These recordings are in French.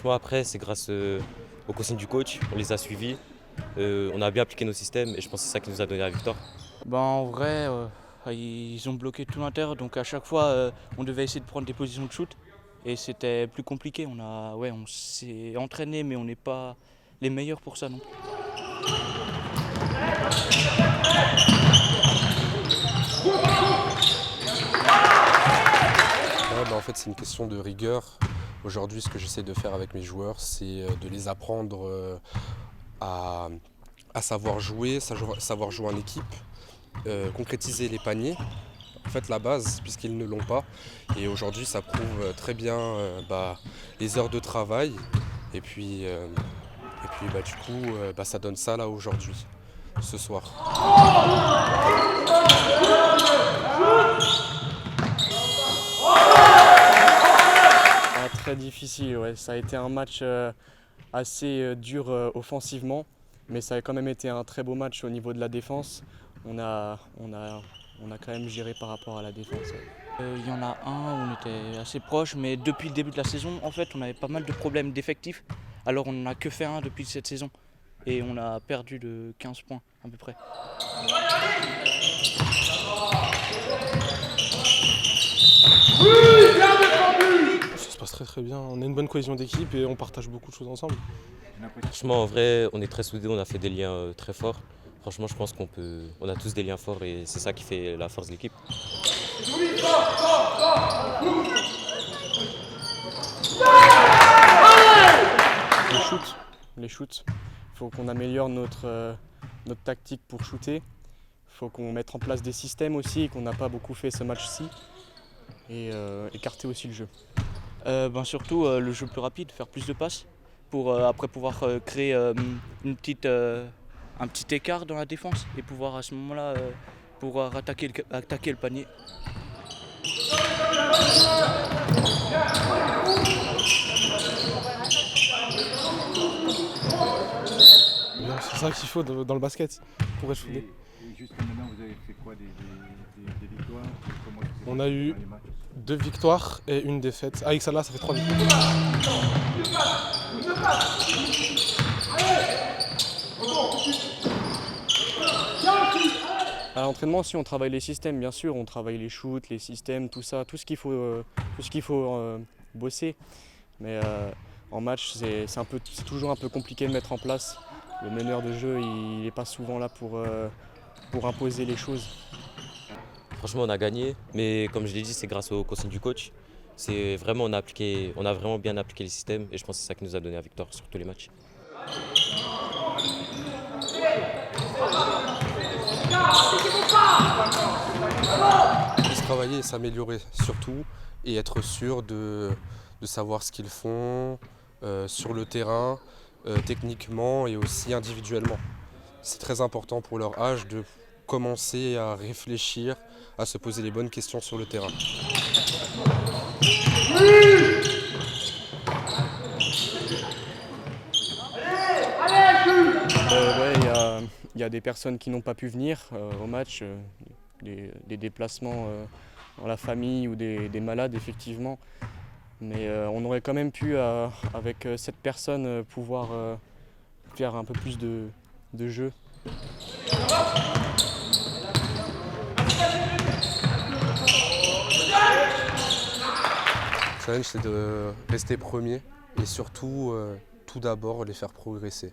Franchement, après, c'est grâce aux consignes du coach. On les a suivis. On a bien appliqué nos systèmes et je pense que c'est ça qui nous a donné la victoire. En vrai, ils ont bloqué tout l'intérieur, donc à chaque fois, on devait essayer de prendre des positions de shoot et c'était plus compliqué. On s'est entraîné, mais on n'est pas les meilleurs pour ça non plus. En fait, c'est une question de rigueur. Aujourd'hui, ce que j'essaie de faire avec mes joueurs, c'est de les apprendre à, savoir jouer, savoir jouer en équipe, concrétiser les paniers. En fait, la base, puisqu'ils ne l'ont pas. Et aujourd'hui, ça prouve très bien les heures de travail. Et puis du coup, ça donne ça là aujourd'hui, ce soir. Très difficile, ouais. Ça a été un match assez dur offensivement, mais ça a quand même été un très beau match au niveau de la défense. On a quand même géré par rapport à la défense. Il y en a un où on était assez proche, mais depuis le début de la saison, en fait, on avait pas mal de problèmes d'effectifs. Alors on n'a que fait un depuis cette saison et on a perdu de 15 points à peu près. Ça se passe très bien, on a une bonne cohésion d'équipe et on partage beaucoup de choses ensemble. Franchement, en vrai, on est très soudés, on a fait des liens très forts. Franchement, je pense on a tous des liens forts et c'est ça qui fait la force de l'équipe. Les shoots. Il faut qu'on améliore notre tactique pour shooter. Il faut qu'on mette en place des systèmes aussi qu'on n'a pas beaucoup fait ce match-ci. Et écarter aussi le jeu. Surtout le jeu plus rapide, faire plus de passes pour après pouvoir créer un petit écart dans la défense et pouvoir à ce moment-là pouvoir attaquer le panier. C'est ça qu'il faut dans le basket pour être soudé. Et jusqu'à maintenant, vous avez fait quoi, des victoires? On a eu 2 victoires et 1 défaite. Avec celle-là, ça fait 3 victoires. À l'entraînement, si on travaille les systèmes, bien sûr, on travaille les shoots, les systèmes, tout ça, tout ce qu'il faut bosser. Mais en match, c'est toujours un peu compliqué de mettre en place. Le meneur de jeu, il n'est pas souvent là pour imposer les choses. Franchement, on a gagné, mais comme je l'ai dit, c'est grâce aux consignes du coach. C'est vraiment, on a vraiment bien appliqué les systèmes et je pense que c'est ça qui nous a donné la victoire sur tous les matchs. Se travailler et s'améliorer surtout et être sûr de savoir ce qu'ils font sur le terrain, techniquement et aussi individuellement. C'est très important pour leur âge de commencer à réfléchir, à se poser les bonnes questions sur le terrain. Il y a des personnes qui n'ont pas pu venir au match, des déplacements dans la famille ou des malades effectivement. Mais on aurait quand même pu, avec cette personne, pouvoir faire un peu plus de jeu. Le challenge, c'est de rester premier et surtout, tout d'abord, les faire progresser.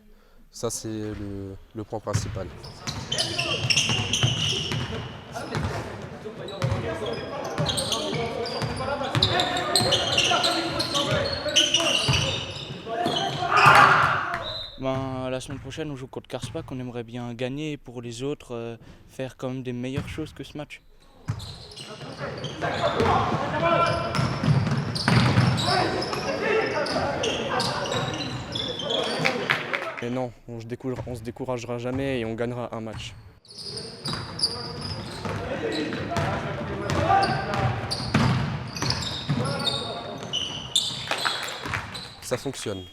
Ça, c'est le point principal. La semaine prochaine, on joue contre Karlsbad, on aimerait bien gagner et pour les autres, faire quand même des meilleures choses que ce match. Mais non, on se découragera jamais et on gagnera un match. Ça fonctionne.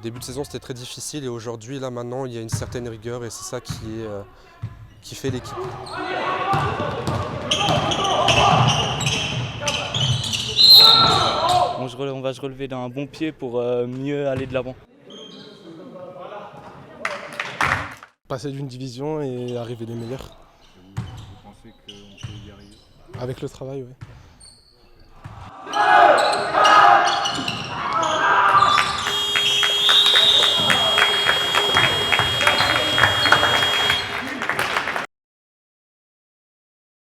Début de saison, c'était très difficile et aujourd'hui, là maintenant, il y a une certaine rigueur et c'est ça qui fait l'équipe. On se on va se relever d'un bon pied pour mieux aller de l'avant. Passer d'une division et arriver les meilleurs. Vous pensez qu'on peut y arriver? Avec le travail, oui.